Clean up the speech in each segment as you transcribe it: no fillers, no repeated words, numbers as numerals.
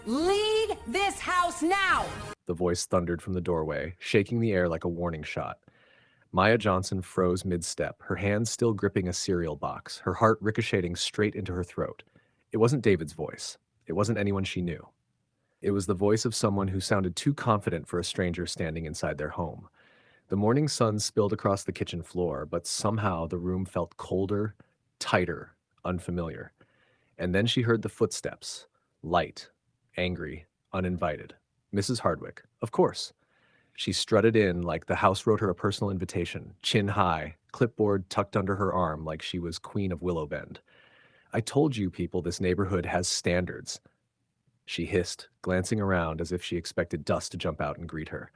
Leave this house now! The voice thundered from the doorway, shaking the air like a warning shot. Maya Johnson froze mid-step, her hands still gripping a cereal box, her heart ricocheting straight into her throat. It wasn't David's voice. It wasn't anyone she knew. It was the voice of someone who sounded too confident for a stranger standing inside their home. The morning sun spilled across the kitchen floor, but somehow the room felt colder, tighter, unfamiliar. And then she heard the footsteps. Light, angry, uninvited. Mrs. Hardwick, of course. She strutted in like the house wrote her a personal invitation, chin high, clipboard tucked under her arm like she was Queen of Willowbend. I told you people this neighborhood has standards. She hissed, glancing around as if she expected dust to jump out and greet her.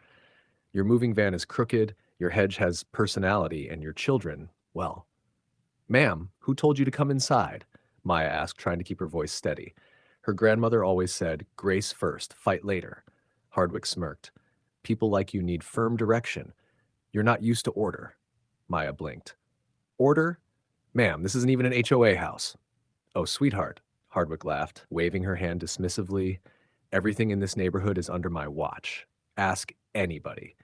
Your moving van is crooked, your hedge has personality, and your children, well. Ma'am, who told you to come inside? Maya asked, trying to keep her voice steady. Her grandmother always said, grace first, fight later. Hardwick smirked. People like you need firm direction. You're not used to order. Maya blinked. Order? Ma'am, this isn't even an HOA house. Oh, sweetheart, Hardwick laughed, waving her hand dismissively. Everything in this neighborhood is under my watch. Ask anybody.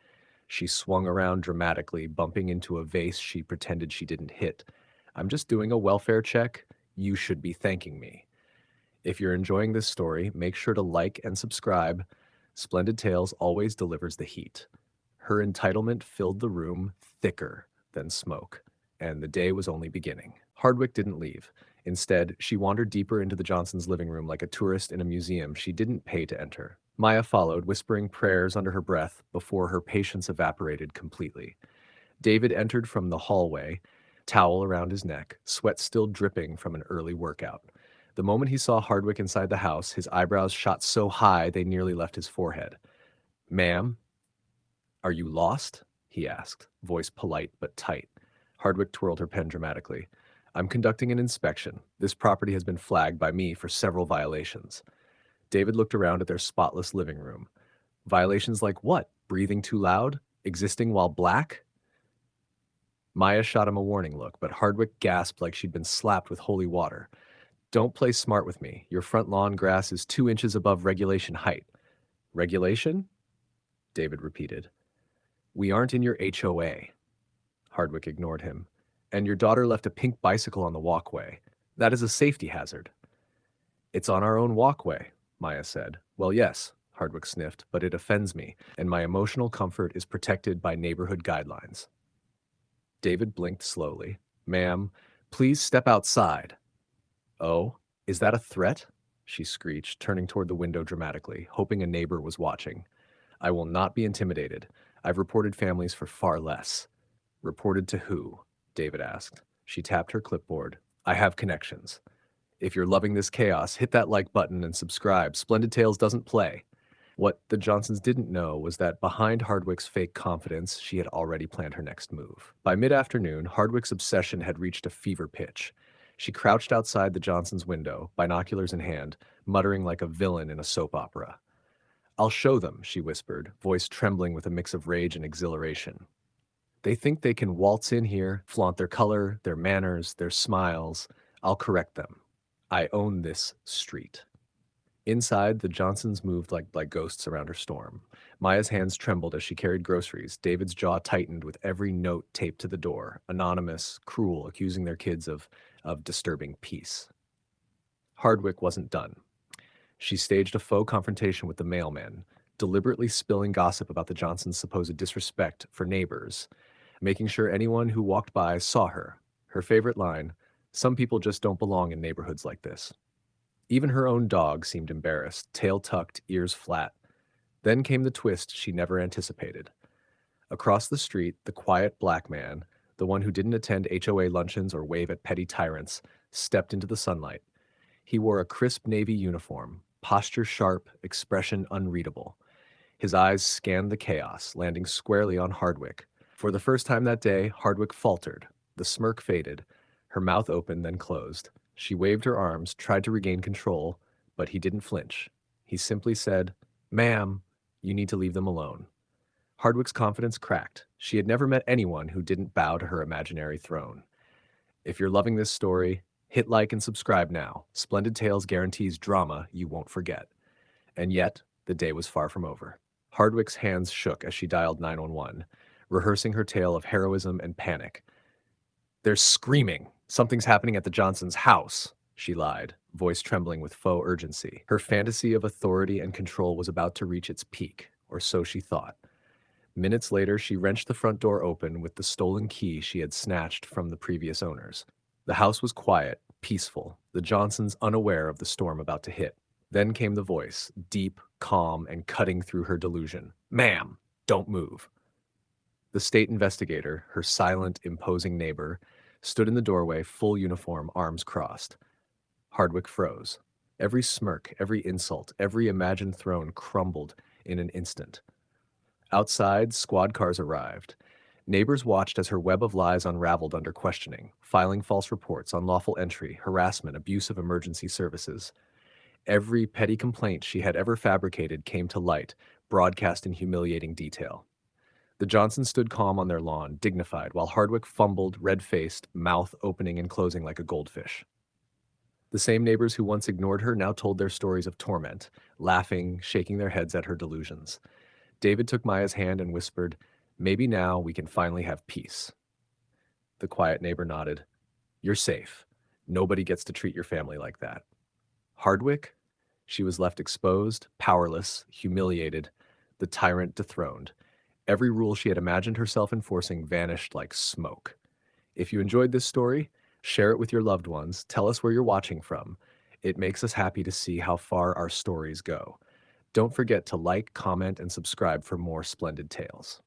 She swung around dramatically, bumping into a vase she pretended she didn't hit. I'm just doing a welfare check. You should be thanking me. If you're enjoying this story, make sure to like and subscribe. Splendid Tales always delivers the heat. Her entitlement filled the room thicker than smoke, and the day was only beginning. Hardwick didn't leave. Instead, she wandered deeper into the Johnsons' living room like a tourist in a museum she didn't pay to enter. Maya followed, whispering prayers under her breath before her patience evaporated completely. David entered from the hallway, towel around his neck, sweat still dripping from an early workout. The moment he saw Hardwick inside the house, his eyebrows shot so high they nearly left his forehead. Ma'am, are you lost? He asked, voice polite but tight. Hardwick twirled her pen dramatically. I'm conducting an inspection. This property has been flagged by me for several violations. David looked around at their spotless living room. Violations like what? Breathing too loud? Existing while black? Maya shot him a warning look, but Hardwick gasped like she'd been slapped with holy water. Don't play smart with me. Your front lawn grass is 2 inches above regulation height. Regulation? David repeated. We aren't in your HOA. Hardwick ignored him. And your daughter left a pink bicycle on the walkway. That is a safety hazard. It's on our own walkway, Maya said. Well, yes, Hardwick sniffed, but it offends me, and my emotional comfort is protected by neighborhood guidelines. David blinked slowly. Ma'am, please step outside. Oh, is that a threat? She screeched, turning toward the window dramatically, hoping a neighbor was watching. I will not be intimidated. I've reported families for far less. Reported to who? David asked. She tapped her clipboard. I have connections. If you're loving this chaos, hit that like button and subscribe. Splendid Tales doesn't play. What the Johnsons didn't know was that behind Hardwick's fake confidence, she had already planned her next move. By mid-afternoon, Hardwick's obsession had reached a fever pitch. She crouched outside the Johnsons' window, binoculars in hand, muttering like a villain in a soap opera. I'll show them, she whispered, voice trembling with a mix of rage and exhilaration. They think they can waltz in here, flaunt their color, their manners, their smiles. I'll correct them. I own this street. Inside, the Johnsons moved like ghosts around her storm. Maya's hands trembled as she carried groceries. David's jaw tightened with every note taped to the door, anonymous, cruel, accusing their kids of disturbing peace. Hardwick wasn't done. She staged a faux confrontation with the mailman, deliberately spilling gossip about the Johnsons' supposed disrespect for neighbors, making sure anyone who walked by saw her. Her favorite line, some people just don't belong in neighborhoods like this. Even her own dog seemed embarrassed, tail tucked, ears flat. Then came the twist she never anticipated. Across the street, the quiet black man, the one who didn't attend HOA luncheons or wave at petty tyrants, stepped into the sunlight. He wore a crisp navy uniform, posture sharp, expression unreadable. His eyes scanned the chaos, landing squarely on Hardwick. For the first time that day, Hardwick faltered. The smirk faded. Her mouth opened, then closed. She waved her arms, tried to regain control, but he didn't flinch. He simply said, Ma'am, you need to leave them alone. Hardwick's confidence cracked. She had never met anyone who didn't bow to her imaginary throne. If you're loving this story, hit like and subscribe now. Splendid Tales guarantees drama you won't forget. And yet, the day was far from over. Hardwick's hands shook as she dialed 911, rehearsing her tale of heroism and panic. "They're screaming. Something's happening at the Johnsons' house," she lied, voice trembling with faux urgency. Her fantasy of authority and control was about to reach its peak, or so she thought. Minutes later, she wrenched the front door open with the stolen key she had snatched from the previous owners. The house was quiet, peaceful, the Johnsons unaware of the storm about to hit. Then came the voice, deep, calm, and cutting through her delusion. "Ma'am, don't move." The state investigator, her silent, imposing neighbor, stood in the doorway, full uniform, arms crossed. Hardwick froze. Every smirk, every insult, every imagined throne crumbled in an instant. Outside, squad cars arrived. Neighbors watched as her web of lies unraveled under questioning, filing false reports, unlawful entry, harassment, abuse of emergency services. Every petty complaint she had ever fabricated came to light, broadcast in humiliating detail. The Johnsons stood calm on their lawn, dignified, while Hardwick fumbled, red-faced, mouth opening and closing like a goldfish. The same neighbors who once ignored her now told their stories of torment, laughing, shaking their heads at her delusions. David took Maya's hand and whispered, "Maybe now we can finally have peace." The quiet neighbor nodded. "You're safe. Nobody gets to treat your family like that." Hardwick? She was left exposed, powerless, humiliated, the tyrant dethroned. Every rule she had imagined herself enforcing vanished like smoke. If you enjoyed this story, share it with your loved ones. Tell us where you're watching from. It makes us happy to see how far our stories go. Don't forget to like, comment, and subscribe for more Splendid Tales.